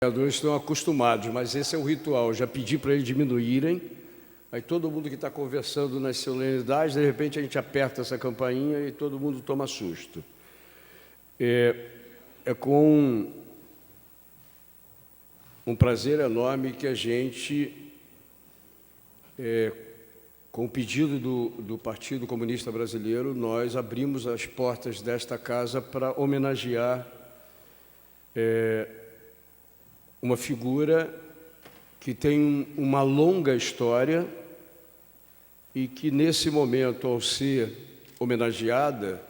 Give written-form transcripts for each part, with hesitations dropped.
vereadores estão acostumados, mas esse é o ritual. Eu já pedi para eles diminuírem. Aí todo mundo que está conversando nas solenidades, de repente a gente aperta essa campainha e todo mundo toma susto. É com um prazer enorme que a gente, com o pedido do Partido Comunista Brasileiro, nós abrimos as portas desta casa para homenagear uma figura que tem uma longa história e que, nesse momento, ao ser homenageada,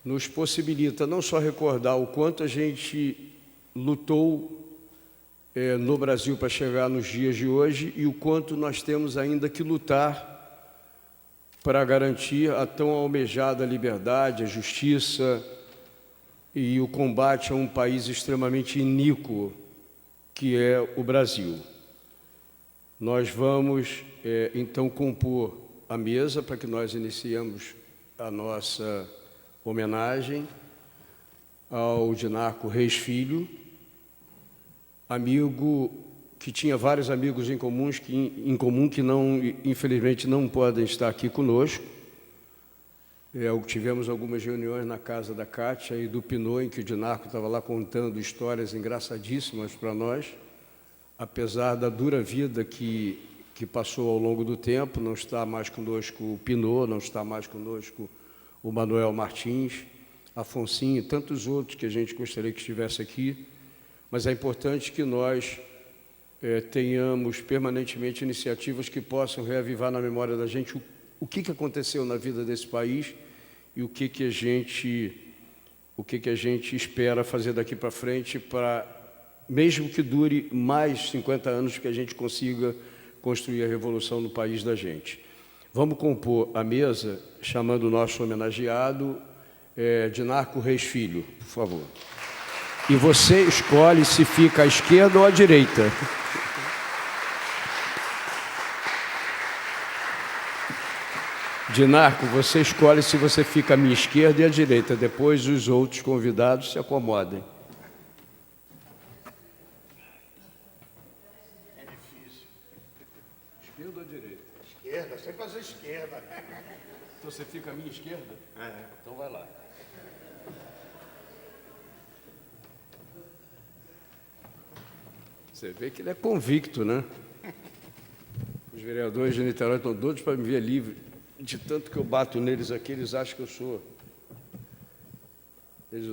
nos possibilita não só recordar o quanto a gente lutou no Brasil para chegar nos dias de hoje e o quanto nós temos ainda que lutar para garantir a tão almejada liberdade, a justiça e o combate a um país extremamente iníquo, que é o Brasil. Nós vamos, então, compor a mesa para que nós iniciemos a nossa homenagem ao Dinarco Reis Filho, amigo que tinha vários amigos em comum que não, infelizmente, não podem estar aqui conosco. Tivemos algumas reuniões na casa da Cátia e do Pinot, em que o Dinarco estava lá contando histórias engraçadíssimas para nós, apesar da dura vida que passou ao longo do tempo. Não está mais conosco o Pinot, não está mais conosco o Manuel Martins, Afonsinho e tantos outros que a gente gostaria que estivesse aqui, mas é importante que nós tenhamos permanentemente iniciativas que possam reavivar na memória da gente o que aconteceu na vida desse país e o que a gente espera fazer daqui para frente, para, mesmo que dure mais 50 anos, que a gente consiga construir a revolução no país da gente. Vamos compor a mesa, chamando o nosso homenageado, Dinarco Reis Filho, por favor. E você escolhe se fica à esquerda ou à direita. Dinarco, você escolhe se você fica à minha esquerda e à direita. Depois os outros convidados se acomodem. É difícil. Esquerda ou direita? Esquerda, sempre fazer esquerda. Então você fica à minha esquerda? Então vai lá. Você vê que ele é convicto, né? Os vereadores de Niterói estão doidos para me ver livre. De tanto que eu bato neles aqui, eles acham que eu sou. Eles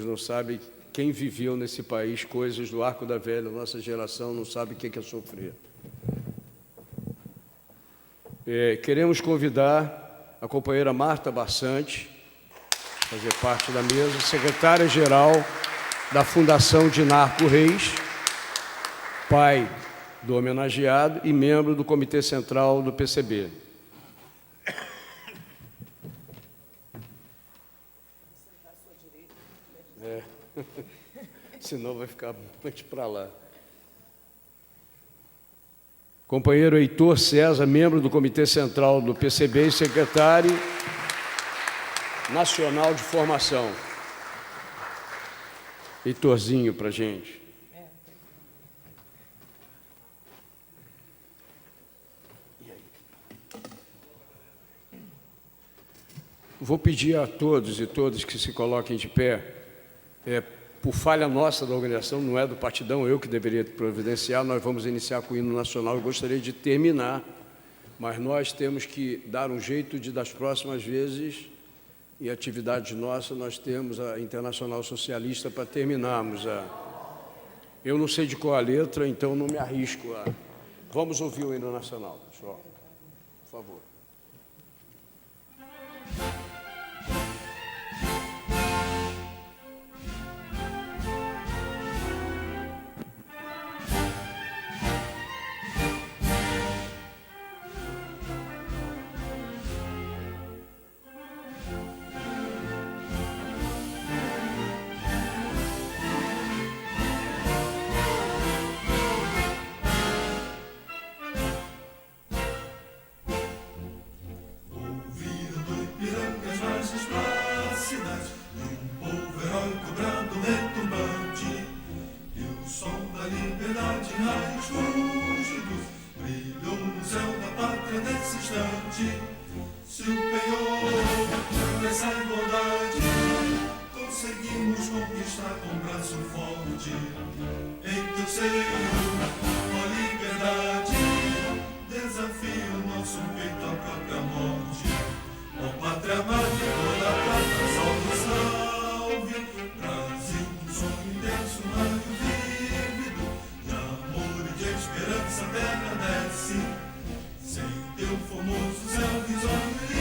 não sabem quem viveu nesse país coisas do Arco da Velha. Nossa geração não sabe o que é sofrer. Queremos convidar a companheira Marta Barçante, fazer parte da mesa, secretária-geral da Fundação Dinarco Reis, pai do homenageado e membro do Comitê Central do PCB. Senão vai ficar muito para lá. Companheiro Heitor César, membro do Comitê Central do PCB e secretário nacional de formação. Heitorzinho para a gente. Vou pedir a todos e todas que se coloquem de pé. Por falha nossa da organização, não é do partidão, eu que deveria providenciar, nós vamos iniciar com o hino nacional. Eu gostaria de terminar, mas nós temos que dar um jeito de, das próximas vezes, em atividades nossas, nós temos a Internacional Socialista para terminarmos. Eu não sei de qual a letra, então não me arrisco. Vamos ouvir o hino nacional, pessoal, por favor. Ouvido do Ipiranga da liberdade, raios fúlgidos brilhou no céu da pátria nesse instante. Se o penhor dessa igualdade conseguimos conquistar com braço forte, em teu seio, ó liberdade, desafia o nosso peito à própria morte. Ó pátria amada, toda prata, salve, salve, Brasil, um sonho intenso, raio vívido, de amor e de esperança a terra desce. Sem teu formoso céu risonho e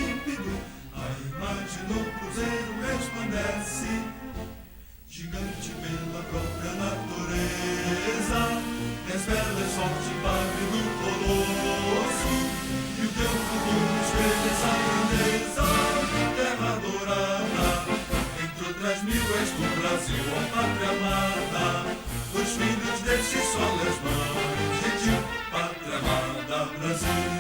límpido, a imagem do cruzeiro resplandece. Gigante pela própria natureza, és bela e forte, padre do colosso, e o teu futuro espelha essa grandeza. Terra dourada, entre outras mil és do Brasil, ó pátria amada, dos filhos deste sol és mãe gentil, pátria amada, Brasil.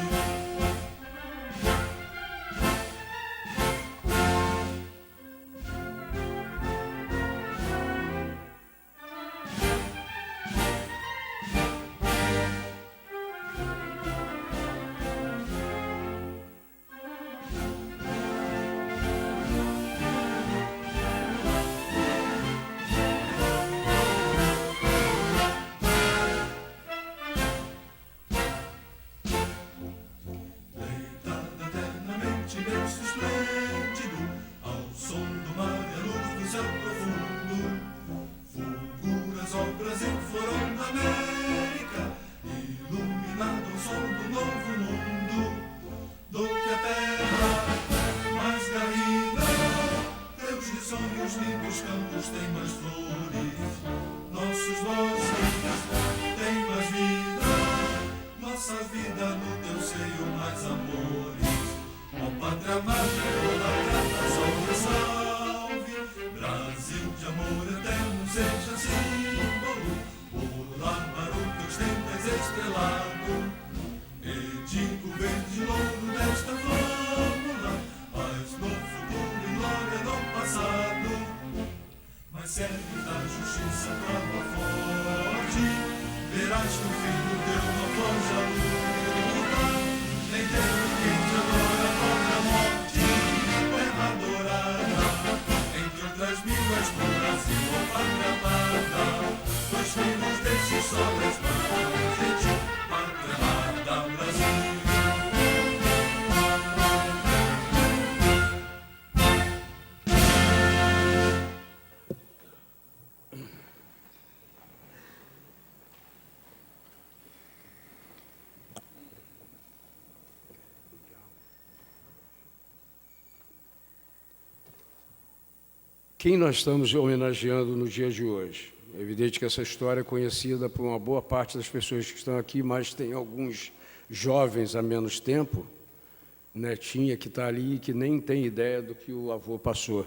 Quem nós estamos homenageando no dia de hoje? É evidente que essa história é conhecida por uma boa parte das pessoas que estão aqui, mas tem alguns jovens há menos tempo, netinha que está ali e que nem tem ideia do que o avô passou.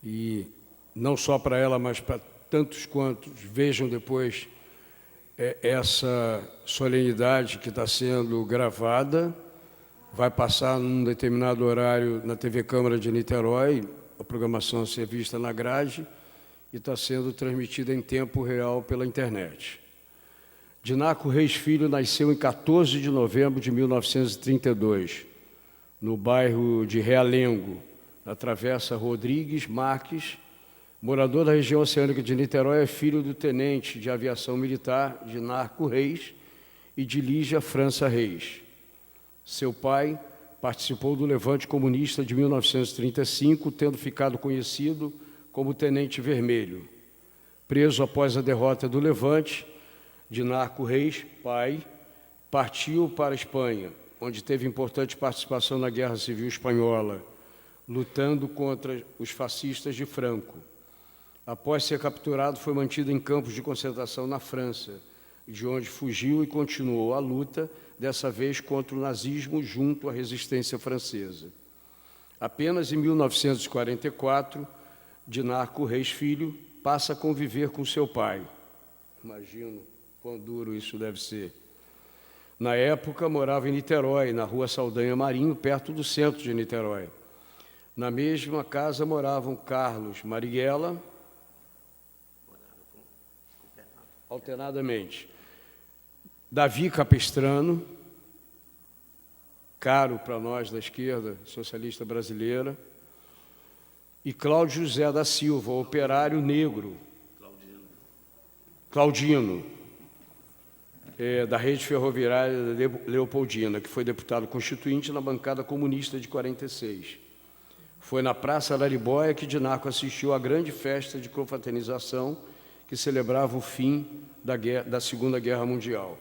E não só para ela, mas para tantos quantos vejam depois essa solenidade que está sendo gravada, vai passar num determinado horário na TV Câmara de Niterói, a programação a ser vista na grade, e está sendo transmitida em tempo real pela internet. Dinaco Reis Filho nasceu em 14 de novembro de 1932, no bairro de Realengo, na Travessa Rodrigues Marques. Morador da região oceânica de Niterói, é filho do tenente de aviação militar Dinaco Reis e de Lígia França Reis. Seu pai participou do Levante Comunista de 1935, tendo ficado conhecido como Tenente Vermelho. Preso após a derrota do Levante, Dinaco Reis, pai, partiu para a Espanha, onde teve importante participação na Guerra Civil Espanhola, lutando contra os fascistas de Franco. Após ser capturado, foi mantido em campos de concentração na França, de onde fugiu e continuou a luta, dessa vez contra o nazismo junto à resistência francesa. Apenas em 1944, Dinaco Reis Filho passa a conviver com seu pai. Imagino quão duro isso deve ser. Na época, morava em Niterói, na rua Saldanha Marinho, perto do centro de Niterói. Na mesma casa moravam Carlos Marighella, alternadamente. Davi Capistrano, caro para nós da esquerda socialista brasileira, e Cláudio José da Silva, operário negro. Claudino, da Rede Ferroviária Leopoldina, que foi deputado constituinte na bancada comunista de 46. Foi na Praça Araribóia que Dinaco assistiu à grande festa de confraternização que celebrava o fim da Segunda Guerra Mundial.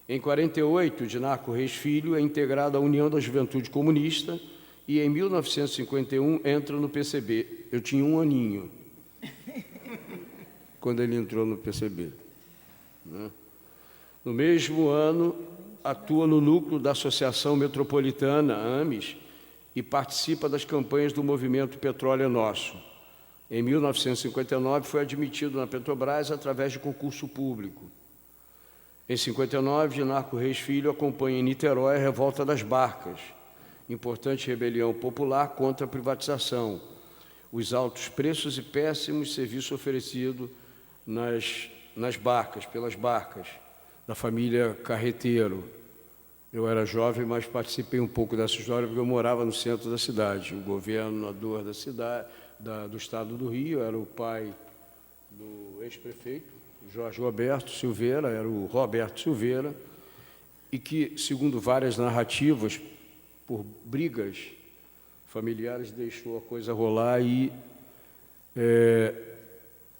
Em 48, Dinaco Reis Filho é integrado à União da Juventude Comunista e, em 1951, entra no PCB. Eu tinha 1 aninho quando ele entrou no PCB. No mesmo ano, atua no núcleo da Associação Metropolitana, AMES, e participa das campanhas do movimento Petróleo é Nosso. Em 1959, foi admitido na Petrobras através de concurso público. Em 59, Dinaco Reis Filho acompanha em Niterói a Revolta das Barcas, importante rebelião popular contra a privatização, os altos preços e péssimos serviços oferecidos pelas barcas, da família Carreteiro. Eu era jovem, mas participei um pouco dessa história, porque eu morava no centro da cidade. O governador da cidade, do estado do Rio, era o pai do ex-prefeito, Jorge Roberto Silveira, era o Roberto Silveira, e que, segundo várias narrativas, por brigas familiares, deixou a coisa rolar e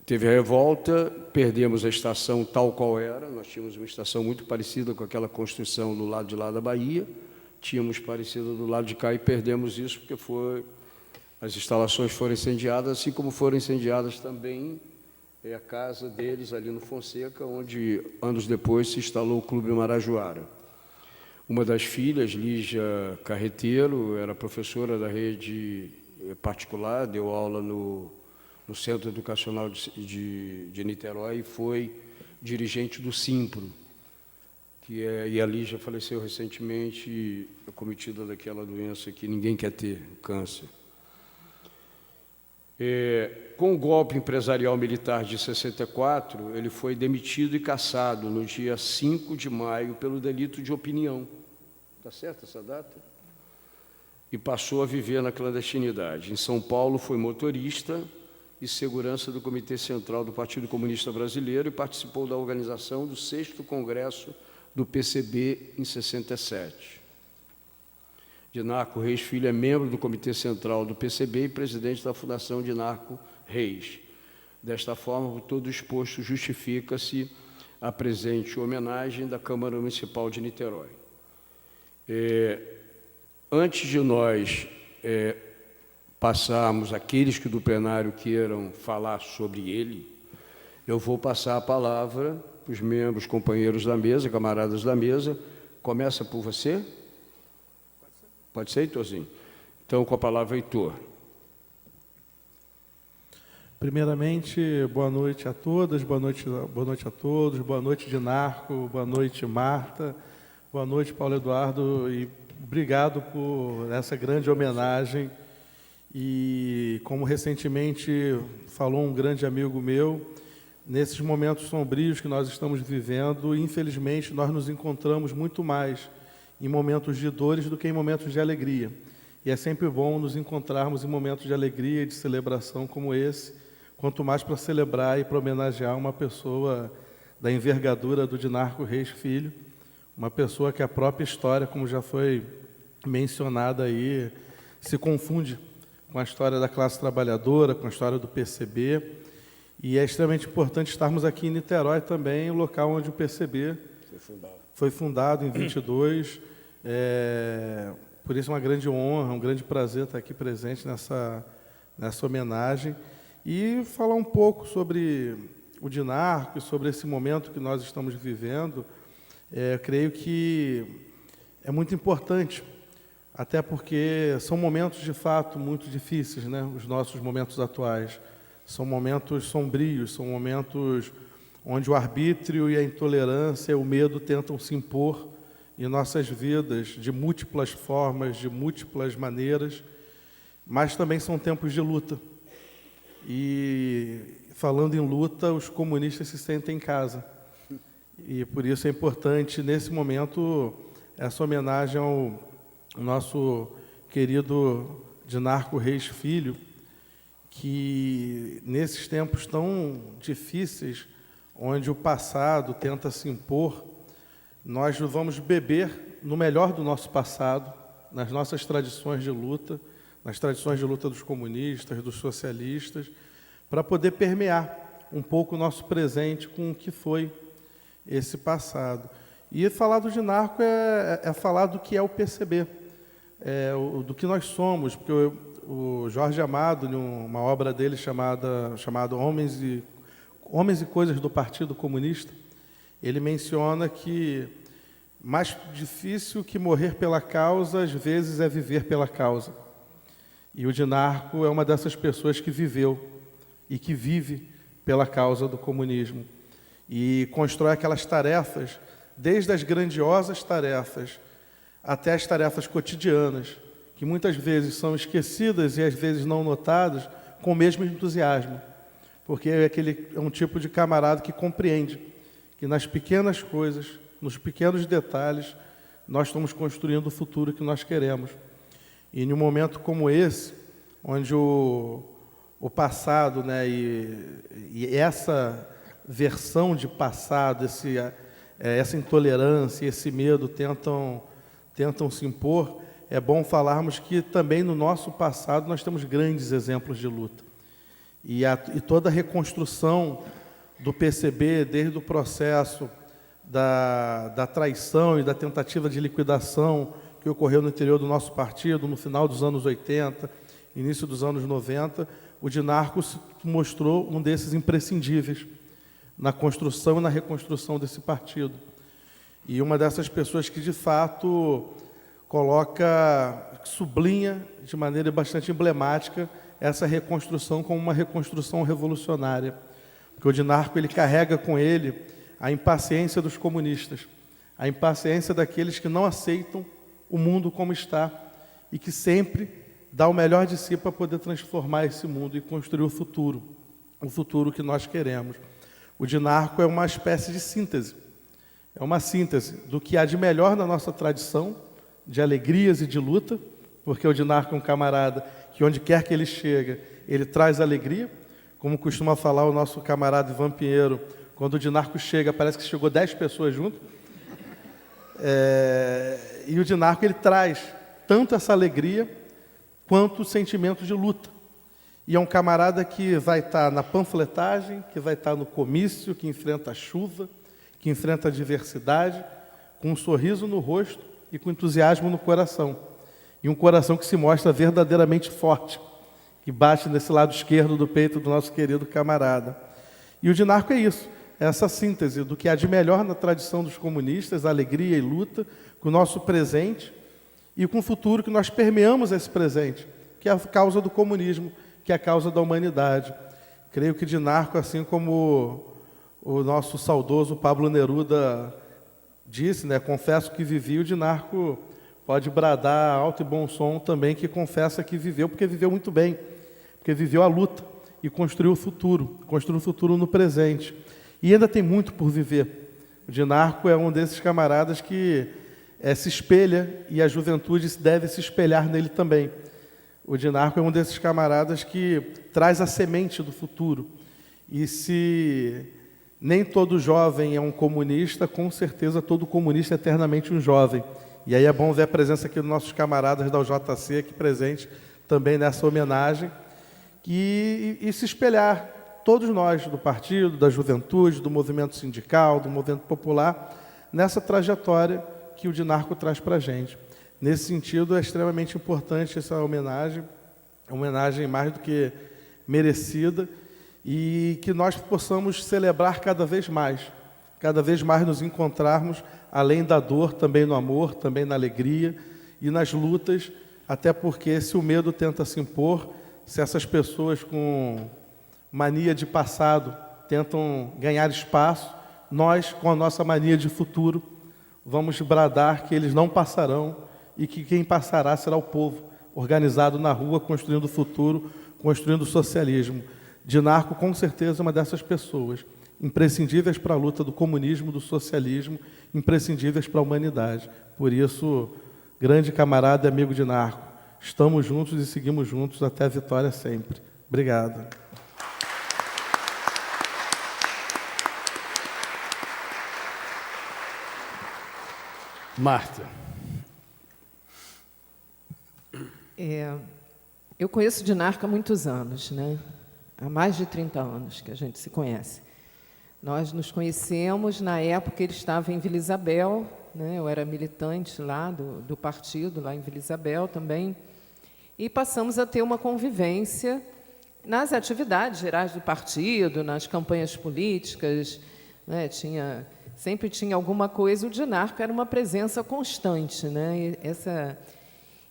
teve a revolta, perdemos a estação tal qual era, nós tínhamos uma estação muito parecida com aquela construção do lado de lá da Bahia, tínhamos parecida do lado de cá e perdemos isso porque as instalações foram incendiadas, assim como foram incendiadas também a casa deles ali no Fonseca, onde, anos depois, se instalou o Clube Marajoara. Uma das filhas, Lígia Carreteiro, era professora da rede particular, deu aula no Centro Educacional de Niterói e foi dirigente do Simpro, e a Lígia faleceu recentemente, acometida daquela doença que ninguém quer ter, câncer. Com o golpe empresarial militar de 64, ele foi demitido e cassado no dia 5 de maio pelo delito de opinião. Está certa essa data? E passou a viver na clandestinidade. Em São Paulo, foi motorista e segurança do Comitê Central do Partido Comunista Brasileiro e participou da organização do 6º Congresso do PCB em 67. Dinaco Reis Filho é membro do Comitê Central do PCB e presidente da Fundação Dinaco Reis. Desta forma, por todo exposto, justifica-se a presente homenagem da Câmara Municipal de Niterói. Antes de nós passarmos, aqueles que do plenário queiram falar sobre ele, eu vou passar a palavra para os membros, companheiros da mesa, camaradas da mesa. Começa por você? Pode ser, Heitorzinho? Então, com a palavra, Heitor. Primeiramente, boa noite a todas, boa noite a todos, boa noite, Dinaco, boa noite, Marta, boa noite, Paulo Eduardo, e obrigado por essa grande homenagem. E, como recentemente falou um grande amigo meu, nesses momentos sombrios que nós estamos vivendo, infelizmente, nós nos encontramos muito mais em momentos de dores do que em momentos de alegria. E é sempre bom nos encontrarmos em momentos de alegria e de celebração como esse, quanto mais para celebrar e para homenagear uma pessoa da envergadura do Dinaco Reis Filho, uma pessoa que a própria história, como já foi mencionada aí, se confunde com a história da classe trabalhadora, com a história do PCB, e é extremamente importante estarmos aqui em Niterói também, o local onde o PCB foi fundado em 22. Por isso é uma grande honra, um grande prazer estar aqui presente nessa homenagem e falar um pouco sobre o Dinaco e sobre esse momento que nós estamos vivendo. Creio que é muito importante, até porque são momentos de fato muito difíceis, né? Os nossos momentos atuais são momentos sombrios, são momentos onde o arbítrio e a intolerância e o medo tentam se impor em nossas vidas de múltiplas formas, de múltiplas maneiras, mas também são tempos de luta. E, falando em luta, os comunistas se sentem em casa. E por isso é importante, nesse momento, essa homenagem ao nosso querido Dinarco Reis Filho, que nesses tempos tão difíceis, onde o passado tenta se impor, nós vamos beber no melhor do nosso passado, nas nossas tradições de luta, nas tradições de luta dos comunistas, dos socialistas, para poder permear um pouco o nosso presente com o que foi esse passado. E falar do Dinarco é falar do que é o PCB, do que nós somos, porque o Jorge Amado, em uma obra dele chamada Homens e Coisas do Partido Comunista, ele menciona que mais difícil que morrer pela causa, às vezes, é viver pela causa. E o Dinarco é uma dessas pessoas que viveu e que vive pela causa do comunismo. E constrói aquelas tarefas, desde as grandiosas tarefas até as tarefas cotidianas, que muitas vezes são esquecidas e às vezes não notadas, com o mesmo entusiasmo. Porque é um tipo de camarada que compreende que nas pequenas coisas, nos pequenos detalhes, nós estamos construindo o futuro que nós queremos. E em um momento como esse, onde o passado, né, e essa versão de passado, essa intolerância, esse medo tentam se impor, é bom falarmos que também no nosso passado nós temos grandes exemplos de luta. E toda a reconstrução do PCB, desde o processo da traição e da tentativa de liquidação que ocorreu no interior do nosso partido, no final dos anos 80, início dos anos 90, o Dinarco se mostrou um desses imprescindíveis na construção e na reconstrução desse partido. E uma dessas pessoas que, de fato, sublinha de maneira bastante emblemática essa reconstrução como uma reconstrução revolucionária. Porque o Dinarco ele carrega com ele a impaciência dos comunistas, a impaciência daqueles que não aceitam o mundo como está e que sempre dá o melhor de si para poder transformar esse mundo e construir o futuro que nós queremos. O Dinarco é uma espécie de síntese, é uma síntese do que há de melhor na nossa tradição, de alegrias e de luta, porque o Dinarco é um camarada que onde quer que ele chega, ele traz alegria, como costuma falar o nosso camarada Ivan Pinheiro, quando o Dinarco chega, parece que chegou 10 pessoas junto. E o Dinarco ele traz tanto essa alegria quanto o sentimento de luta. E é um camarada que vai estar na panfletagem, que vai estar no comício, que enfrenta a chuva, que enfrenta a adversidade, com um sorriso no rosto e com entusiasmo no coração. E um coração que se mostra verdadeiramente forte, que bate nesse lado esquerdo do peito do nosso querido camarada. E o Dinarco é isso, é essa síntese do que há de melhor na tradição dos comunistas, alegria e luta, com o nosso presente e com o futuro que nós permeamos esse presente, que é a causa do comunismo, que é a causa da humanidade. Creio que Dinarco, assim como o nosso saudoso Pablo Neruda disse, né, confesso que vivi, o Dinarco pode bradar alto e bom som também, que confessa que viveu, porque viveu muito bem, porque viveu a luta e construiu o futuro no presente. E ainda tem muito por viver. O Dinarco é um desses camaradas que se espelha, e a juventude deve se espelhar nele também. O Dinarco é um desses camaradas que traz a semente do futuro. E se nem todo jovem é um comunista, com certeza todo comunista é eternamente um jovem. E aí é bom ver a presença aqui dos nossos camaradas da UJC aqui presente também nessa homenagem. E se espelhar, todos nós, do partido, da juventude, do movimento sindical, do movimento popular, nessa trajetória que o Dinarco traz para a gente. Nesse sentido, é extremamente importante essa homenagem, mais do que merecida, e que nós possamos celebrar cada vez mais nos encontrarmos, além da dor, também no amor, também na alegria e nas lutas, até porque se o medo tenta se impor, se essas pessoas com mania de passado tentam ganhar espaço, nós, com a nossa mania de futuro, vamos bradar que eles não passarão e que quem passará será o povo, organizado na rua, construindo o futuro, construindo o socialismo. Dinarco, com certeza, é uma dessas pessoas. imprescindíveis para a luta do comunismo, do socialismo, imprescindíveis para a humanidade. Por isso, grande camarada e amigo de Narco, estamos juntos e seguimos juntos até a vitória sempre. Obrigado. Marta. Eu conheço o Dinarco há muitos anos, né? Há mais de 30 anos que a gente se conhece. Nós nos conhecemos na época que ele estava em Vila Isabel, né? Eu era militante lá do partido, lá em Vila Isabel também, e passamos a ter uma convivência nas atividades gerais do partido, nas campanhas políticas, né? Sempre tinha alguma coisa. O Dinarco era uma presença constante, né?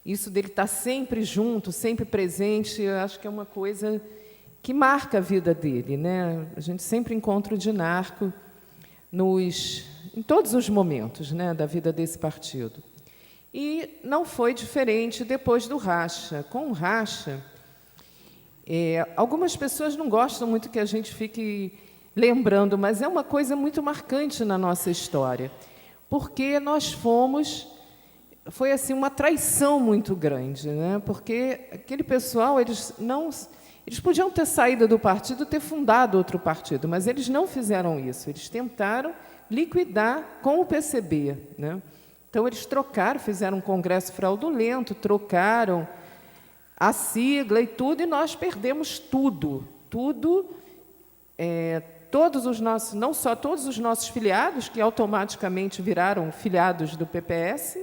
Isso dele estar sempre junto, sempre presente, eu acho que é uma coisa que marca a vida dele, né? A gente sempre encontra o Dinarco em todos os momentos, né, da vida desse partido. E não foi diferente depois do racha. Com o racha, algumas pessoas não gostam muito que a gente fique lembrando, mas é uma coisa muito marcante na nossa história, porque foi assim uma traição muito grande, né? Porque aquele pessoal, eles podiam ter saído do partido, ter fundado outro partido, mas eles não fizeram isso. Eles tentaram liquidar com o PCB, né? Então eles fizeram um congresso fraudulento, trocaram a sigla e tudo, e nós perdemos tudo, todos os nossos, não só todos os nossos filiados, que automaticamente viraram filiados do PPS,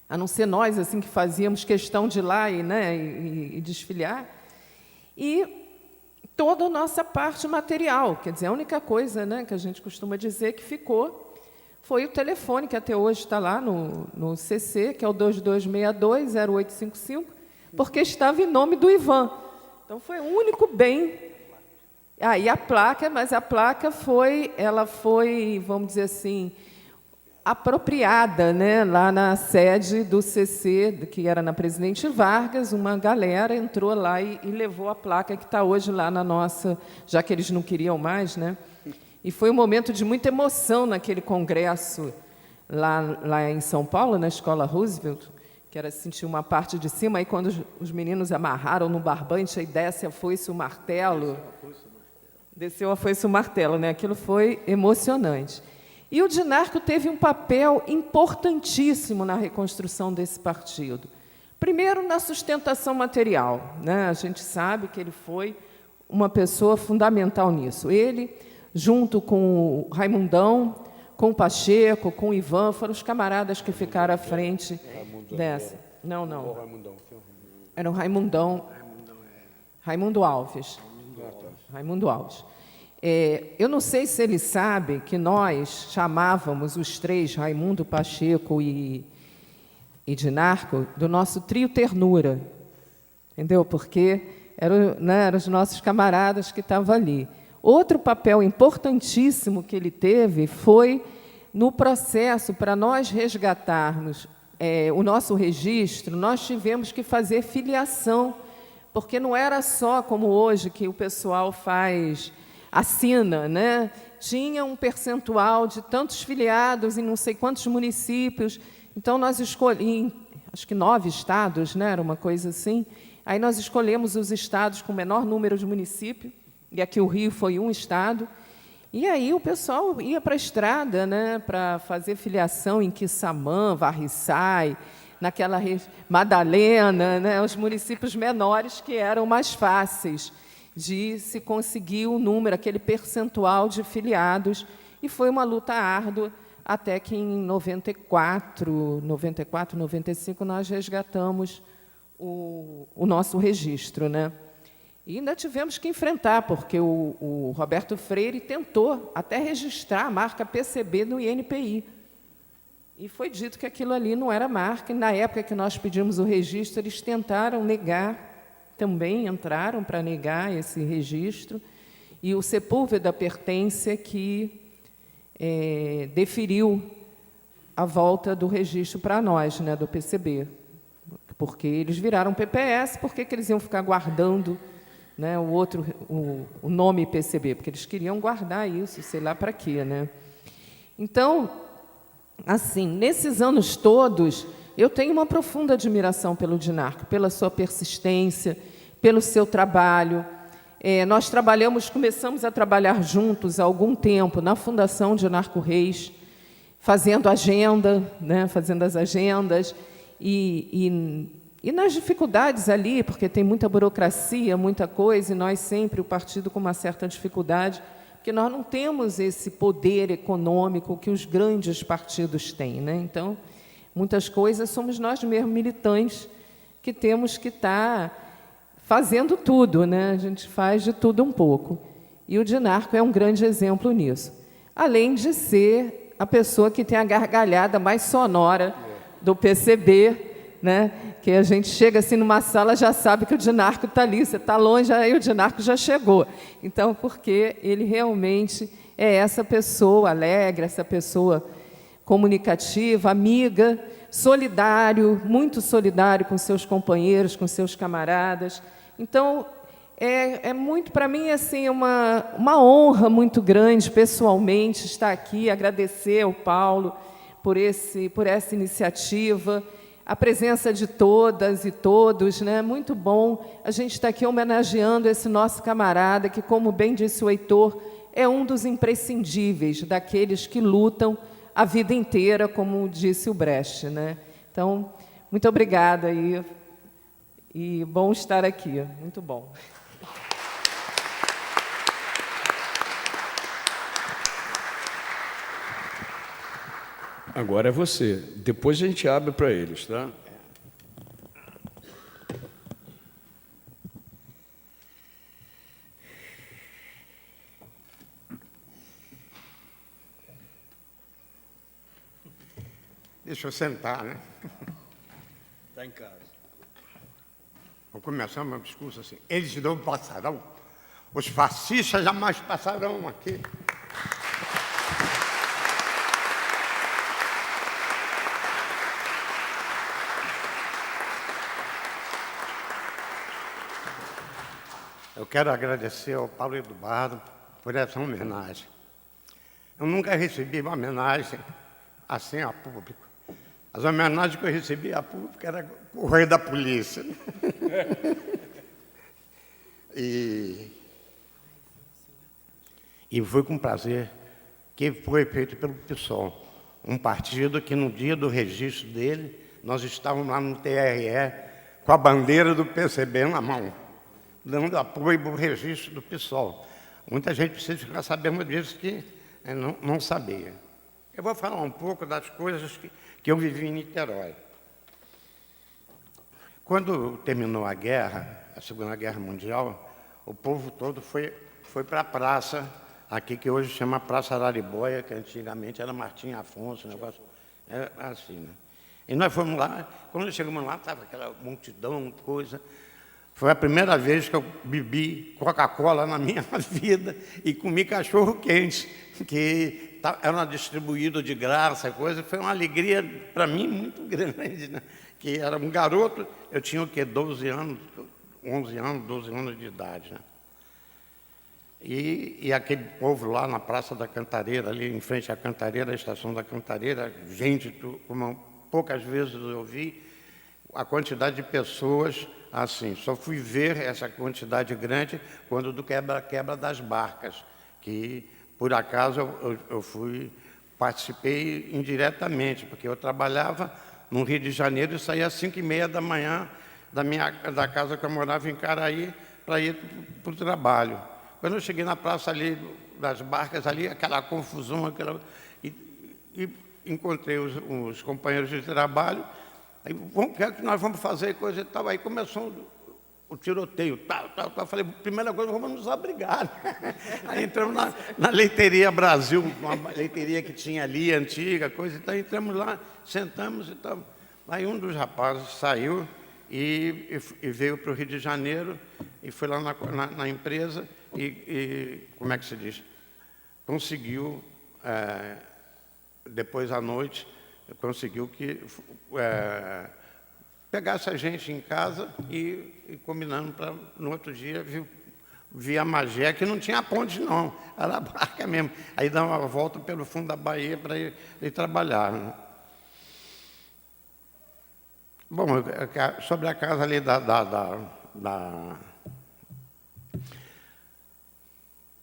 a não ser nós, assim, que fazíamos questão de ir lá e desfiliar, e toda a nossa parte material. Quer dizer, a única coisa, né, que a gente costuma dizer que ficou foi o telefone, que até hoje está lá no CC, que é o 2262-0855, porque estava em nome do Ivan. Então, foi o único bem. E a placa, mas a placa foi, vamos dizer assim, apropriada, né, lá na sede do CC, que era na Presidente Vargas. Uma galera entrou lá e levou a placa que está hoje lá na nossa, já que eles não queriam mais, né? E foi um momento de muita emoção naquele congresso lá em São Paulo, na Escola Roosevelt, que era sentir uma parte de cima, aí quando os meninos amarraram no barbante, aí desce a foice e o martelo. Desceu a foice e o martelo, né? Aquilo foi emocionante. E o Dinarco teve um papel importantíssimo na reconstrução desse partido. Primeiro, na sustentação material, né? A gente sabe que ele foi uma pessoa fundamental nisso. Ele, junto com o Raimundão, com o Pacheco, com o Ivan, foram os camaradas que ficaram à frente dessa. Não. Era o Raimundão. Raimundo Alves. Raimundo Alves. Eu não sei se ele sabe que nós chamávamos os três, Raimundo, Pacheco e Dinarco, do nosso trio Ternura, entendeu? Porque eram os nossos camaradas que estavam ali. Outro papel importantíssimo que ele teve foi no processo, para nós resgatarmos o nosso registro, nós tivemos que fazer filiação, porque não era só como hoje, que o pessoal assina, né? Tinha um percentual de tantos filiados em não sei quantos municípios. Então, nós escolhemos, acho que 9 estados, né? Era uma coisa assim. Aí nós escolhemos os estados com o menor número de municípios, e aqui o Rio foi um estado. E aí o pessoal ia para a estrada, né? Para fazer filiação em Quissamã, Varriçai, naquela Madalena, né? Os municípios menores que eram mais fáceis de se conseguir o número, aquele percentual de filiados, e foi uma luta árdua até que em 94, 95, nós resgatamos o nosso registro, né? E ainda tivemos que enfrentar, porque o Roberto Freire tentou até registrar a marca PCB no INPI. E foi dito que aquilo ali não era marca, e na época que nós pedimos o registro, eles tentaram negar, também entraram para negar esse registro, e o Sepúlveda Pertence que deferiu a volta do registro para nós, né, do PCB, porque eles viraram PPS, por que eles iam ficar guardando, né, o nome PCB, porque eles queriam guardar isso, sei lá para quê, né? Então, assim, nesses anos todos, eu tenho uma profunda admiração pelo Dinarco, pela sua persistência, pelo seu trabalho. Nós começamos a trabalhar juntos há algum tempo na Fundação Dinarco Reis, fazendo agenda, né, fazendo as agendas, e nas dificuldades ali, porque tem muita burocracia, muita coisa, e nós sempre, o partido, com uma certa dificuldade, porque nós não temos esse poder econômico que os grandes partidos têm, né? Então, muitas coisas somos nós mesmos, militantes, que temos que estar fazendo tudo, né? A gente faz de tudo um pouco. E o Dinarco é um grande exemplo nisso. Além de ser a pessoa que tem a gargalhada mais sonora do PCB, né? Que a gente chega assim numa sala, já sabe que o Dinarco está ali, você está longe, aí o Dinarco já chegou. Então, porque ele realmente é essa pessoa alegre, essa pessoa comunicativa, amiga, solidário, muito solidário com seus companheiros, com seus camaradas. Então, é muito, para mim, assim, uma honra muito grande, pessoalmente, estar aqui, agradecer ao Paulo por essa iniciativa, a presença de todas e todos, né? Muito bom a gente estar aqui homenageando esse nosso camarada, que, como bem disse o Heitor, é um dos imprescindíveis, daqueles que lutam a vida inteira, como disse o Brecht, né? Então, muito obrigada e bom estar aqui, muito bom. Agora é você. Depois a gente abre para eles, tá? Deixa eu sentar, né? Está em casa. Vou começar meu discurso assim. Eles não passarão. Os fascistas jamais passarão aqui. Eu quero agradecer ao Paulo Eduardo por essa homenagem. Eu nunca recebi uma homenagem assim a público. As homenagens que eu recebi a público era o rei da polícia. E foi com prazer que foi feito pelo PSOL, um partido que no dia do registro dele, nós estávamos lá no TRE com a bandeira do PCB na mão, dando apoio para o registro do PSOL. Muita gente precisa ficar sabendo disso que não sabia. Eu vou falar um pouco das coisas que eu vivi em Niterói. Quando terminou a guerra, a Segunda Guerra Mundial, o povo todo foi para a praça, aqui que hoje chama Praça Araribóia, que antigamente era Martim Afonso, um negócio assim, né? E nós fomos lá, quando chegamos lá, estava aquela multidão, coisa. Foi a primeira vez que eu bebi Coca-Cola na minha vida e comi cachorro-quente, que era distribuído de graça, coisa. Foi uma alegria para mim muito grande, né? Que era um garoto, eu tinha o quê? 12 anos, 11 anos, 12 anos de idade, né? E aquele povo lá na Praça da Cantareira, ali em frente à Cantareira, a estação da Cantareira, gente, como poucas vezes eu vi, a quantidade de pessoas assim. Só fui ver essa quantidade grande quando do quebra das barcas, que, por acaso, eu participei indiretamente, porque eu trabalhava no Rio de Janeiro e saía às 5h30 da manhã da casa que eu morava em Caraí para ir para o trabalho. Quando eu cheguei na praça ali das barcas, ali, aquela confusão, e encontrei os companheiros de trabalho. Aí, o que é que nós vamos fazer, coisa e tal. Aí começou o tiroteio. Eu falei, primeira coisa, vamos nos abrigar. Aí entramos na Leiteria Brasil, uma leiteria que tinha ali, antiga, coisa e tal. Entramos lá, sentamos e tal. Aí um dos rapazes saiu e veio para o Rio de Janeiro e foi lá na empresa e, como é que se diz? Conseguiu, depois à noite, conseguiu que pegasse a gente em casa e combinando para, no outro dia, vir via Magé, que não tinha ponte, não. Era barca mesmo. Aí dava uma volta pelo fundo da Bahia para ir trabalhar, né? Bom, sobre a casa ali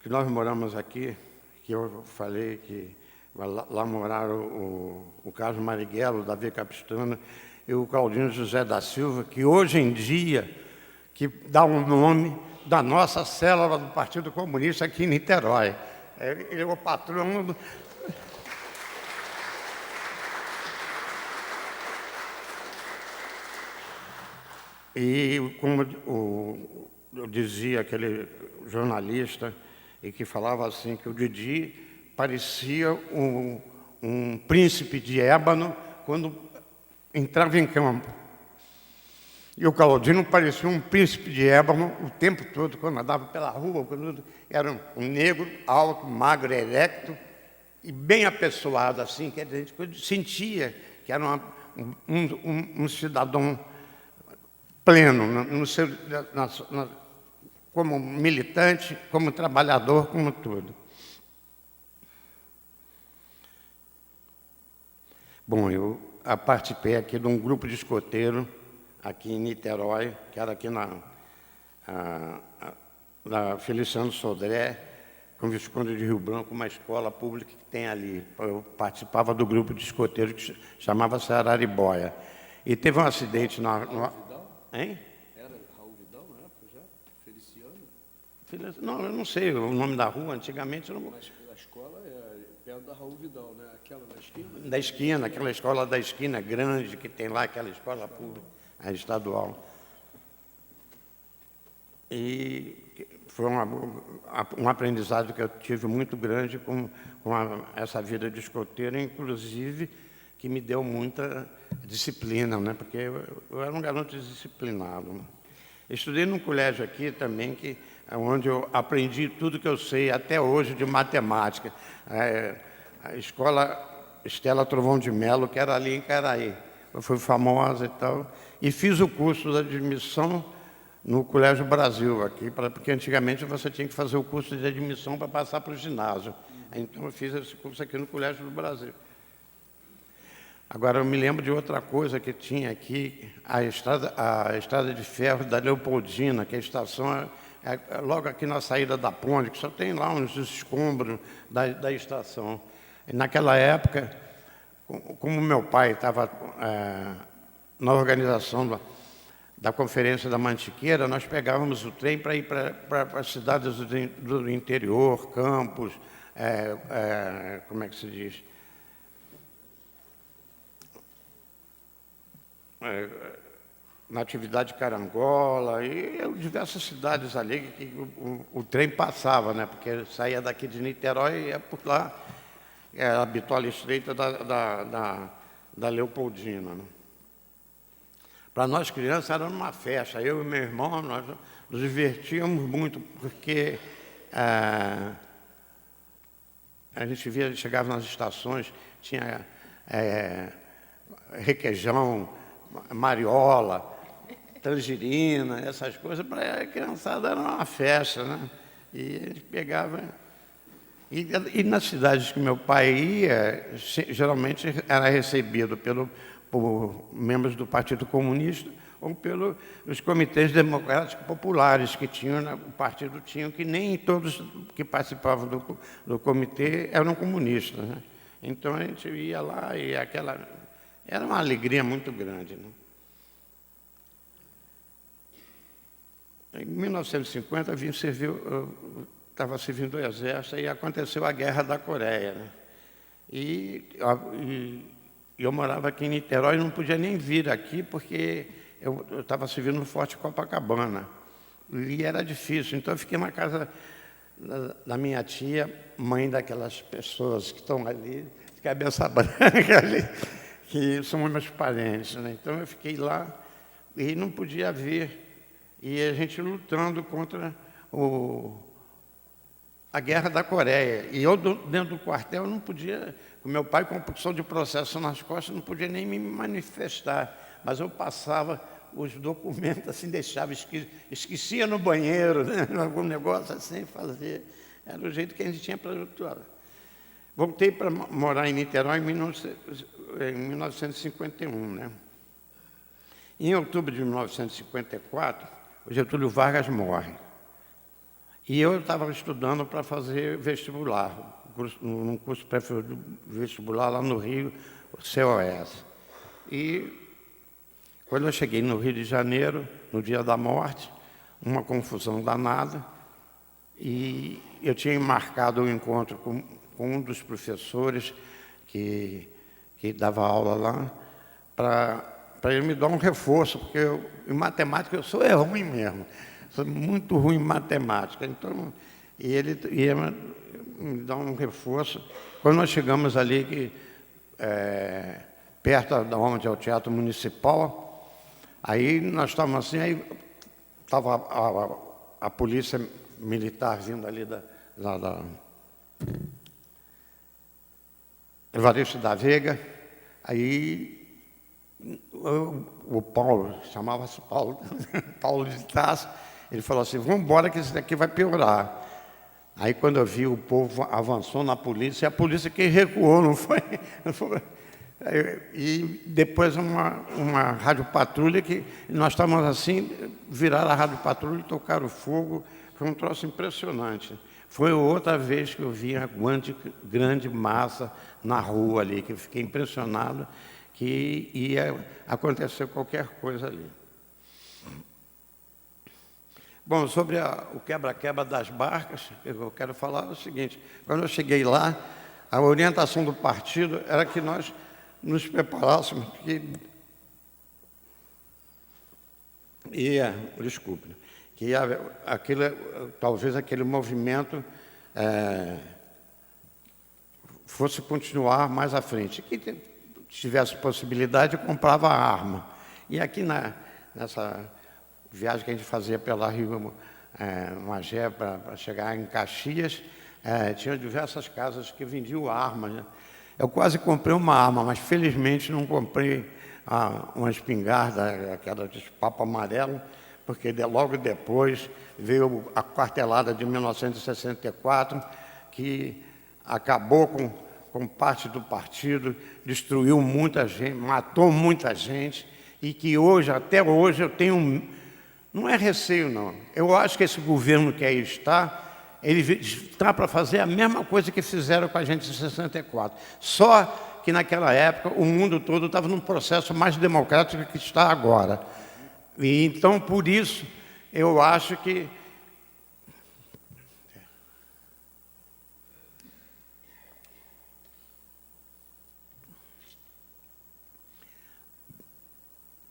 que nós moramos aqui, que eu falei que lá moraram o Carlos Marighella, o Davi Capistrano e o Claudinho José da Silva, que hoje em dia que dá o nome da nossa célula do Partido Comunista aqui em Niterói. Ele é o patrono do... E como eu dizia aquele jornalista, e que falava assim, que o Didi parecia um príncipe de ébano quando entrava em campo. E o Claudino parecia um príncipe de ébano o tempo todo, quando andava pela rua, quando era um negro, alto, magro, erecto, e bem apessoado, assim, que a gente sentia que era um cidadão pleno, como militante, como trabalhador, como tudo. Bom, eu participei aqui de um grupo de escoteiro aqui em Niterói, que era aqui na Feliciano Sodré, com o Visconde de Rio Branco, uma escola pública que tem ali. Eu participava do grupo de escoteiro que chamava-se Araribóia. E teve um acidente Hein? Era Raul Vidal na época já? Feliciano? Não, eu não sei o nome da rua, antigamente eu não... Mas a escola é perto da Raul Vidal, né? Aquela da esquina? Da esquina, aquela escola da esquina grande que tem lá, aquela escola pública, a estadual. E foi um aprendizado que eu tive muito grande com essa vida de escoteiro, inclusive que me deu muita disciplina, né? Porque eu era um garoto disciplinado, né? Estudei num colégio aqui também, onde eu aprendi tudo que eu sei até hoje de matemática. A escola Estela Trovão de Melo, que era ali em Caraí. Eu fui famosa e tal. E fiz o curso de admissão no Colégio Brasil, aqui, porque antigamente você tinha que fazer o curso de admissão para passar para o ginásio. Então eu fiz esse curso aqui no Colégio do Brasil. Agora, eu me lembro de outra coisa que tinha aqui, a estrada de ferro da Leopoldina, que a estação é logo aqui na saída da ponte, que só tem lá uns escombros da estação. E naquela época, como meu pai estava na organização da Conferência da Mantiqueira, nós pegávamos o trem para ir para as cidades do interior, Campos, como é que se diz? Natividade de Carangola e diversas cidades ali que o trem passava, né? Porque saía daqui de Niterói e ia por lá, era a bitola estreita da Leopoldina, né? Para nós crianças era uma festa. Eu e meu irmão, nós nos divertíamos muito, porque a gente chegava nas estações, tinha requeijão, mariola, tangerina, essas coisas, para a criançada era uma festa, né? E a gente pegava... E nas cidades que meu pai ia, geralmente era recebido por membros do Partido Comunista ou pelos comitês democráticos populares que tinham, né? O partido tinha, que nem todos que participavam do comitê eram comunistas, né? Então a gente ia lá e era uma alegria muito grande, né? Em 1950, estava servindo o exército e aconteceu a Guerra da Coreia, né? E eu morava aqui em Niterói e não podia nem vir aqui porque eu estava servindo no Forte Copacabana. E era difícil, então eu fiquei na casa da minha tia, mãe daquelas pessoas que estão ali, de cabeça branca ali, que são meus parentes, né? Então eu fiquei lá e não podia vir. E a gente lutando contra a Guerra da Coreia. E eu, dentro do quartel, não podia... O meu pai, com opção de processo nas costas, não podia nem me manifestar. Mas eu passava os documentos, assim, deixava, esquecia no banheiro, né? Algum negócio assim, fazia. Era o jeito que a gente tinha para atuar. Voltei para morar em Niterói em 1951, né? Em outubro de 1954, o Getúlio Vargas morre. E eu estava estudando para fazer vestibular, num curso pré-vestibular lá no Rio, o COS. E quando eu cheguei no Rio de Janeiro, no dia da morte, uma confusão danada, e eu tinha marcado um encontro com um dos professores que dava aula lá, para ele me dar um reforço, porque em matemática eu sou ruim mesmo, sou muito ruim em matemática. Então, e ele ia me dar um reforço. Quando nós chegamos ali, perto de onde é o Teatro Municipal, aí nós estávamos assim, aí estava a polícia militar vindo ali da Evaristo da Veiga, aí o Paulo, chamava-se Paulo, Paulo de Tarso, ele falou assim, vamos embora que isso daqui vai piorar. Aí quando eu vi, o povo avançou na polícia, e a polícia que recuou, não foi? E depois uma rádio patrulha, que nós estávamos assim, viraram a rádio patrulha e tocaram fogo, foi um troço impressionante. Foi outra vez que eu vi a grande massa na rua ali, que eu fiquei impressionado que ia acontecer qualquer coisa ali. Bom, sobre o quebra-quebra das barcas, eu quero falar o seguinte, quando eu cheguei lá, a orientação do partido era que nós nos preparássemos, talvez aquele movimento fosse continuar mais à frente. Que tivesse possibilidade, comprava arma. E aqui nessa viagem que a gente fazia pela Rio Magé para chegar em Caxias, tinha diversas casas que vendiam armas, né? Eu quase comprei uma arma, mas felizmente não comprei uma espingarda, aquela de papo amarelo, porque logo depois veio a quartelada de 1964, que acabou com parte do partido, destruiu muita gente, matou muita gente, e que hoje, até hoje, eu tenho... Não é receio, não. Eu acho que esse governo que aí está, ele está para fazer a mesma coisa que fizeram com a gente em 64. Só que naquela época o mundo todo estava num processo mais democrático que está agora. E então, por isso, eu acho que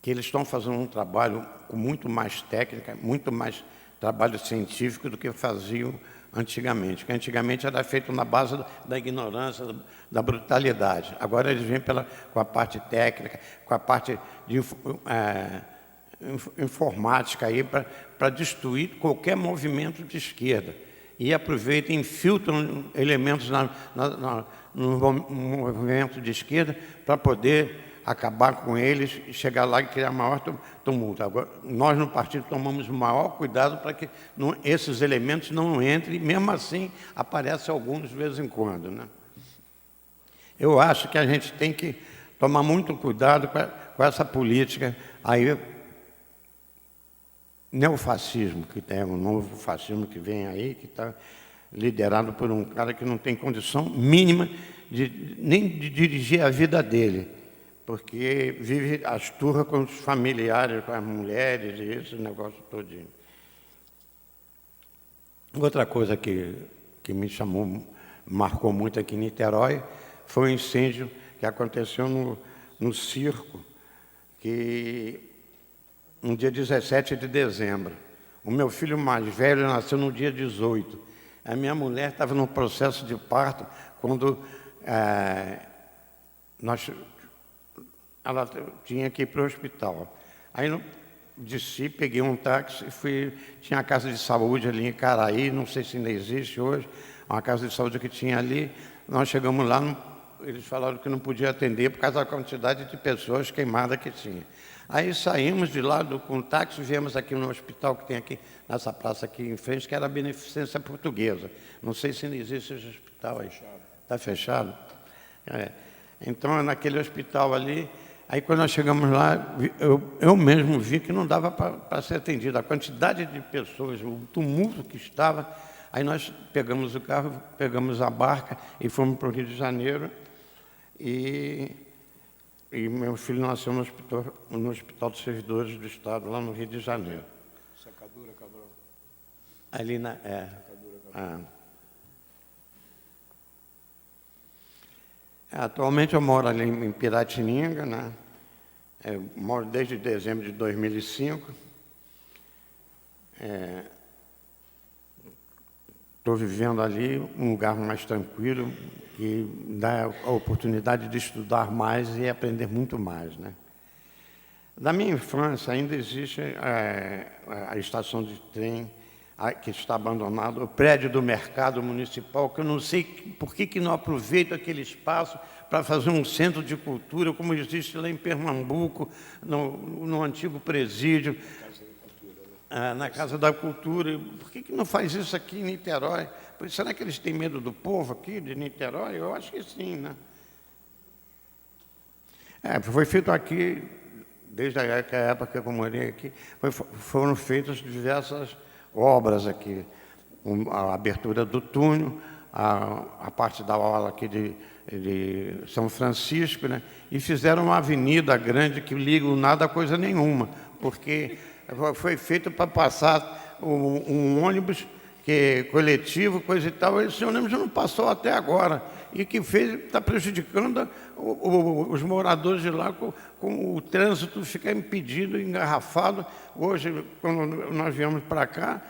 eles estão fazendo um trabalho com muito mais técnica, muito mais trabalho científico do que faziam antigamente. Porque antigamente era feito na base da ignorância, da brutalidade. Agora eles vêm com a parte técnica, com a parte de informática aí para destruir qualquer movimento de esquerda. E aproveitam, infiltram elementos no movimento de esquerda para poder acabar com eles e chegar lá e criar maior tumulto. Agora, nós no partido tomamos o maior cuidado para que esses elementos não entrem, e mesmo assim aparecem alguns de vez em quando, né? Eu acho que a gente tem que tomar muito cuidado com essa política aí, neofascismo, que tem um novo fascismo que vem aí, que está liderado por um cara que não tem condição mínima nem de dirigir a vida dele, porque vive as turras com os familiares, com as mulheres, e esse negócio todinho. Outra coisa que me marcou muito aqui em Niterói, foi um incêndio que aconteceu no circo, que no dia 17 de dezembro. O meu filho mais velho nasceu no dia 18. A minha mulher estava no processo de parto quando ela tinha que ir para o hospital. Aí eu desci, peguei um táxi, tinha a casa de saúde ali em Caraí, não sei se ainda existe hoje, uma casa de saúde que tinha ali. Nós chegamos lá, eles falaram que não podia atender por causa da quantidade de pessoas queimadas que tinha. Aí saímos de lá com o táxi, viemos aqui no hospital que tem aqui, nessa praça aqui em frente, que era a Beneficência Portuguesa. Não sei se ainda existe esse hospital aí. Está fechado? É. Então, naquele hospital ali, aí quando nós chegamos lá, eu mesmo vi que não dava para ser atendido. A quantidade de pessoas, o tumulto que estava. Aí nós pegamos o carro, pegamos a barca e fomos para o Rio de Janeiro. E meu filho nasceu no hospital dos Servidores do Estado, lá no Rio de Janeiro. Sacadura, Cabral. Ali na... Atualmente eu moro ali em Piratininga, né? Eu moro desde dezembro de 2005. Estou vivendo ali um lugar mais tranquilo, que dá a oportunidade de estudar mais e aprender muito mais, né? Da minha infância ainda existe a estação de trem que está abandonada, o prédio do mercado municipal, que eu não sei por que não aproveita aquele espaço para fazer um centro de cultura, como existe lá em Pernambuco, no antigo presídio, na Casa da Cultura. Por que não faz isso aqui em Niterói? Será que eles têm medo do povo aqui de Niterói? Eu acho que sim, né? Foi feito aqui, desde a época que eu morei aqui, foram feitas diversas obras aqui. A abertura do túnel, a parte da aula aqui de São Francisco, né? E fizeram uma avenida grande que liga o nada a coisa nenhuma, porque foi feito para passar um ônibus coletivo, coisa e tal. Esse ônibus não passou até agora, e que está prejudicando os moradores de lá, com o trânsito ficar impedido, engarrafado. Hoje, quando nós viemos para cá,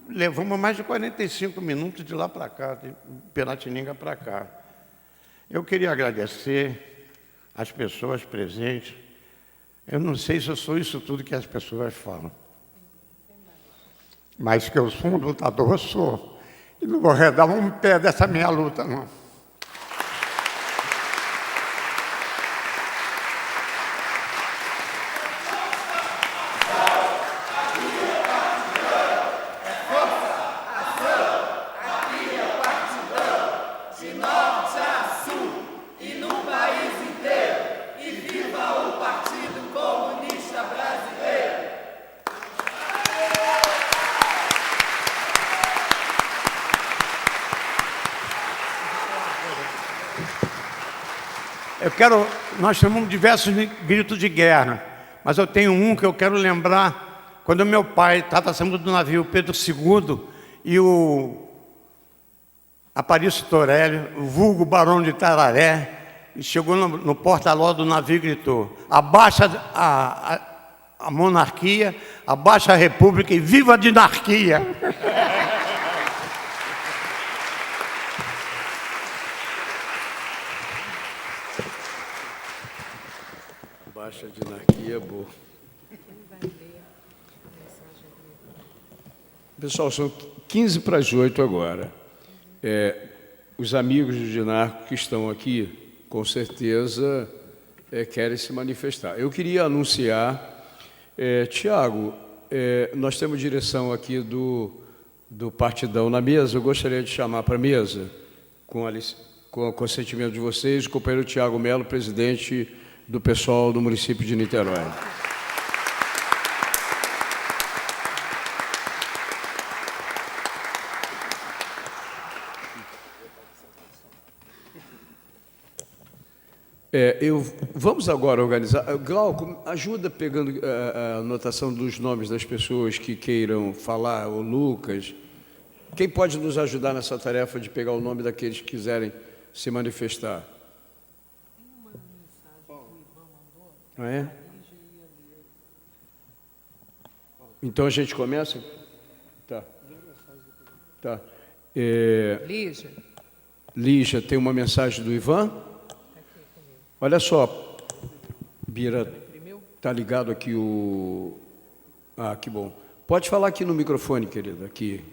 levamos mais de 45 minutos de lá para cá, de Piratininga para cá. Eu queria agradecer às pessoas presentes. Eu não sei se eu sou isso tudo que as pessoas falam, mas que eu sou um lutador, eu sou. E não vou arredar um pé dessa minha luta, não. Nós chamamos diversos gritos de guerra, mas eu tenho um que eu quero lembrar, quando meu pai estava saindo do navio Pedro II, e o Aparício Torelli, o vulgo Barão de Tararé, chegou no porta-ló do navio e gritou: abaixa a monarquia, abaixa a república e viva a dinarquia! Baixa a dinarquia é boa. Pessoal, são 15 para as 8 agora. Os amigos do Dinarco que estão aqui, com certeza, querem se manifestar. Eu queria anunciar, Tiago, nós temos direção aqui do Partidão na mesa. Eu gostaria de chamar para a mesa, com o consentimento de vocês, o companheiro Tiago Melo, presidente do pessoal do município de Niterói. Vamos agora organizar. Glauco, ajuda pegando a anotação dos nomes das pessoas que queiram falar, o Lucas. Quem pode nos ajudar nessa tarefa de pegar o nome daqueles que quiserem se manifestar? Não é? Então a gente começa? Tá. Lígia, tem uma mensagem do Ivan? Olha só, Bira, tá ligado aqui o... Ah, que bom. Pode falar aqui no microfone, querida, aqui.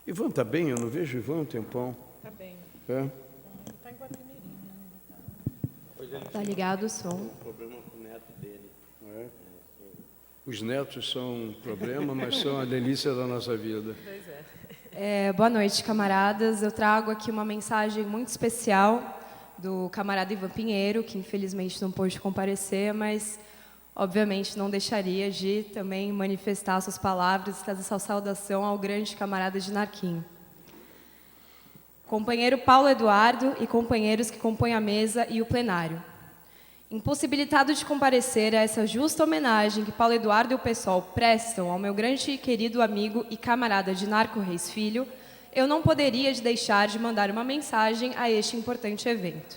Ivan está bem? Eu não vejo Ivan há um tempão. Está bem. É? Tá ligado o som. Os netos são um problema, mas são a delícia da nossa vida. Boa noite, camaradas. Eu trago aqui uma mensagem muito especial do camarada Ivan Pinheiro, que infelizmente não pôde comparecer, mas obviamente não deixaria de também manifestar suas palavras e trazer essa saudação ao grande camarada Dinarquinho. Companheiro Paulo Eduardo e companheiros que compõem a mesa e o plenário. Impossibilitado de comparecer a essa justa homenagem que Paulo Eduardo e o pessoal prestam ao meu grande e querido amigo e camarada Dinarco Reis Filho, eu não poderia deixar de mandar uma mensagem a este importante evento.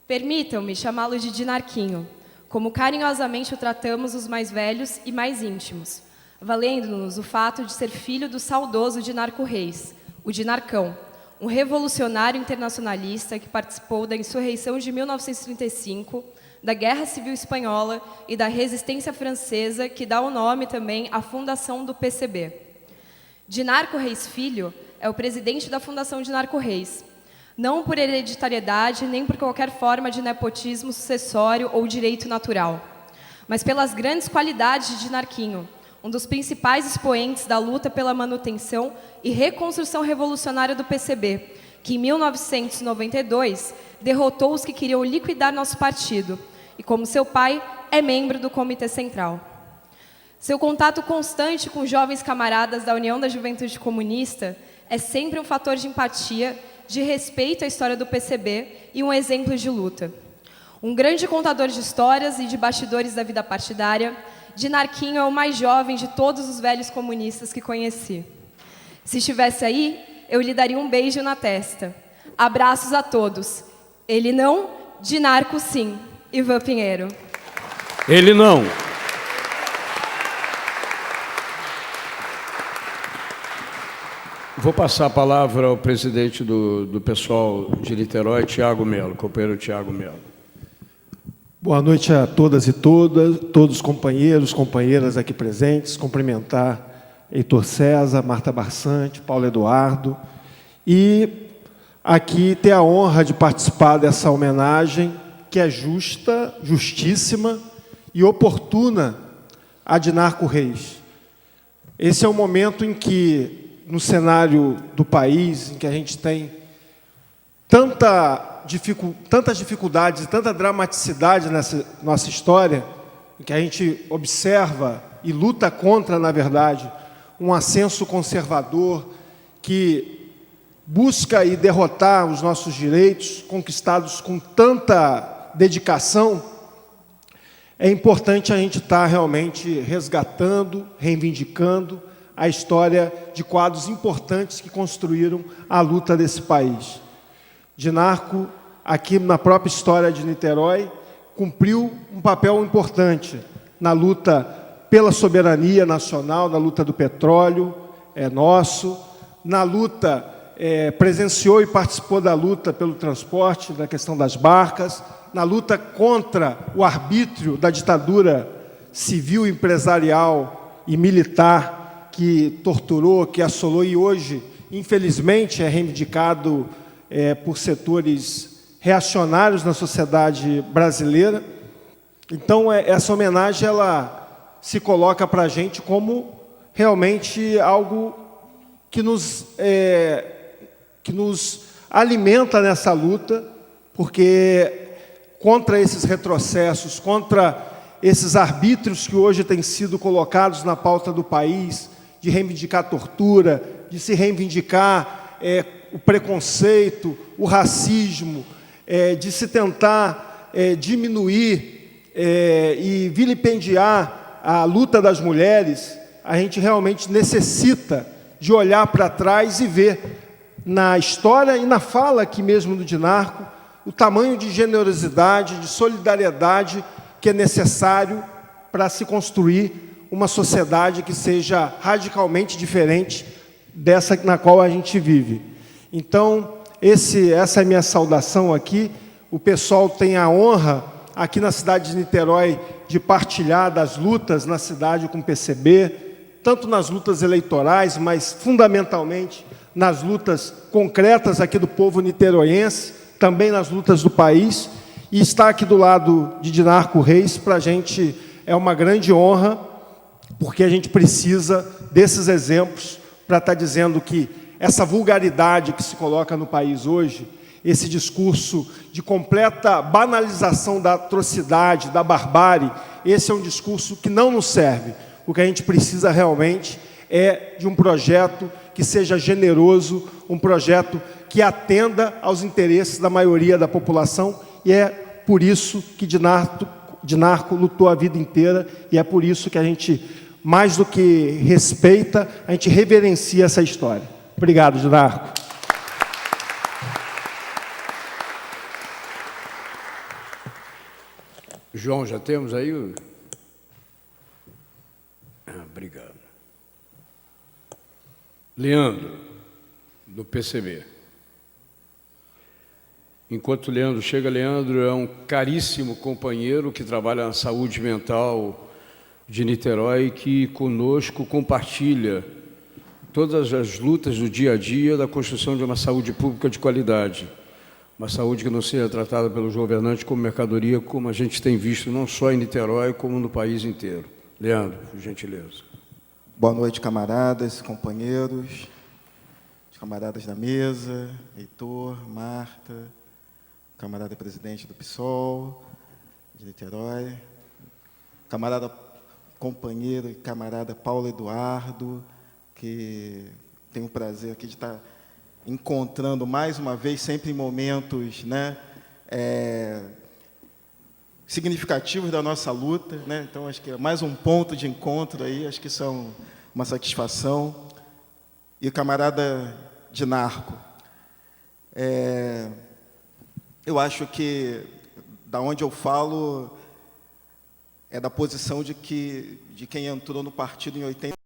Permitam-me chamá-lo de Dinarquinho, como carinhosamente o tratamos os mais velhos e mais íntimos, valendo-nos o fato de ser filho do saudoso Dinarco Reis, o Dinarcão, um revolucionário internacionalista que participou da insurreição de 1935, da Guerra Civil Espanhola e da Resistência Francesa, que dá o nome também à fundação do PCB. Dinarco Reis Filho é o presidente da Fundação Dinarco Reis, não por hereditariedade nem por qualquer forma de nepotismo sucessório ou direito natural, mas pelas grandes qualidades de Dinarquinho, um dos principais expoentes da luta pela manutenção e reconstrução revolucionária do PCB, que em 1992 derrotou os que queriam liquidar nosso partido, e como seu pai, é membro do Comitê Central. Seu contato constante com jovens camaradas da União da Juventude Comunista é sempre um fator de empatia, de respeito à história do PCB e um exemplo de luta. Um grande contador de histórias e de bastidores da vida partidária, Dinarquinho é o mais jovem de todos os velhos comunistas que conheci. Se estivesse aí, eu lhe daria um beijo na testa. Abraços a todos. Ele não, Dinarco sim. Ivan Pinheiro. Ele não. Vou passar a palavra ao presidente do pessoal de Niterói, Tiago Melo, companheiro Tiago Melo. Boa noite a todas e todos os companheiros, companheiras aqui presentes. Cumprimentar Heitor César, Marta Barçante, Paulo Eduardo. E aqui ter a honra de participar dessa homenagem que é justa, justíssima e oportuna a Dinarco Reis. Esse é o momento em que, no cenário do país, em que a gente tem tantas dificuldades e tanta dramaticidade nessa nossa história, em que a gente observa e luta contra, na verdade, um ascenso conservador que busca e derrotar os nossos direitos, conquistados com tanta dedicação, é importante a gente estar realmente resgatando, reivindicando a história de quadros importantes que construíram a luta desse país. Dinarco, aqui na própria história de Niterói, cumpriu um papel importante na luta pela soberania nacional, na luta do petróleo, é nosso, na luta, presenciou e participou da luta pelo transporte, da questão das barcas, na luta contra o arbítrio da ditadura civil, empresarial e militar que torturou, que assolou e hoje, infelizmente, é reivindicado por setores reacionários na sociedade brasileira. Então, essa homenagem ela se coloca para a gente como realmente algo que nos alimenta nessa luta, porque contra esses retrocessos, contra esses arbítrios que hoje têm sido colocados na pauta do país, de reivindicar a tortura, de se reivindicar o preconceito, o racismo, de se tentar diminuir e vilipendiar a luta das mulheres, a gente realmente necessita de olhar para trás e ver na história e na fala aqui mesmo do Dinarco o tamanho de generosidade, de solidariedade que é necessário para se construir uma sociedade que seja radicalmente diferente dessa na qual a gente vive. Então, essa é a minha saudação aqui. O pessoal tem a honra, aqui na cidade de Niterói, de partilhar das lutas na cidade com o PCB, tanto nas lutas eleitorais, mas fundamentalmente nas lutas concretas aqui do povo niteroense, também nas lutas do país, e estar aqui do lado de Dinarco Reis, para a gente é uma grande honra, porque a gente precisa desses exemplos para estar dizendo que essa vulgaridade que se coloca no país hoje, esse discurso de completa banalização da atrocidade, da barbárie, esse é um discurso que não nos serve. O que a gente precisa realmente é de um projeto que seja generoso, um projeto que atenda aos interesses da maioria da população, e é por isso que Dinarco lutou a vida inteira, e é por isso que a gente, mais do que respeita, a gente reverencia essa história. Obrigado, Dinarco. João, já temos aí o... obrigado. Leandro, do PCB. Enquanto Leandro chega, Leandro é um caríssimo companheiro que trabalha na saúde mental de Niterói, que conosco compartilha todas as lutas do dia a dia da construção de uma saúde pública de qualidade. Uma saúde que não seja tratada pelos governantes como mercadoria, como a gente tem visto não só em Niterói, como no país inteiro. Leandro, por gentileza. Boa noite, camaradas, companheiros, os camaradas da mesa, Heitor, Marta, camarada presidente do PSOL, de Niterói, camarada companheiro e camarada Paulo Eduardo, que tenho o prazer aqui de estar encontrando mais uma vez, sempre em momentos, né, significativos da nossa luta, né? Então, acho que é mais um ponto de encontro aí, acho que isso é uma satisfação. E o camarada Dinarco, eu acho que, da onde eu falo, é da posição de quem entrou no partido em 80.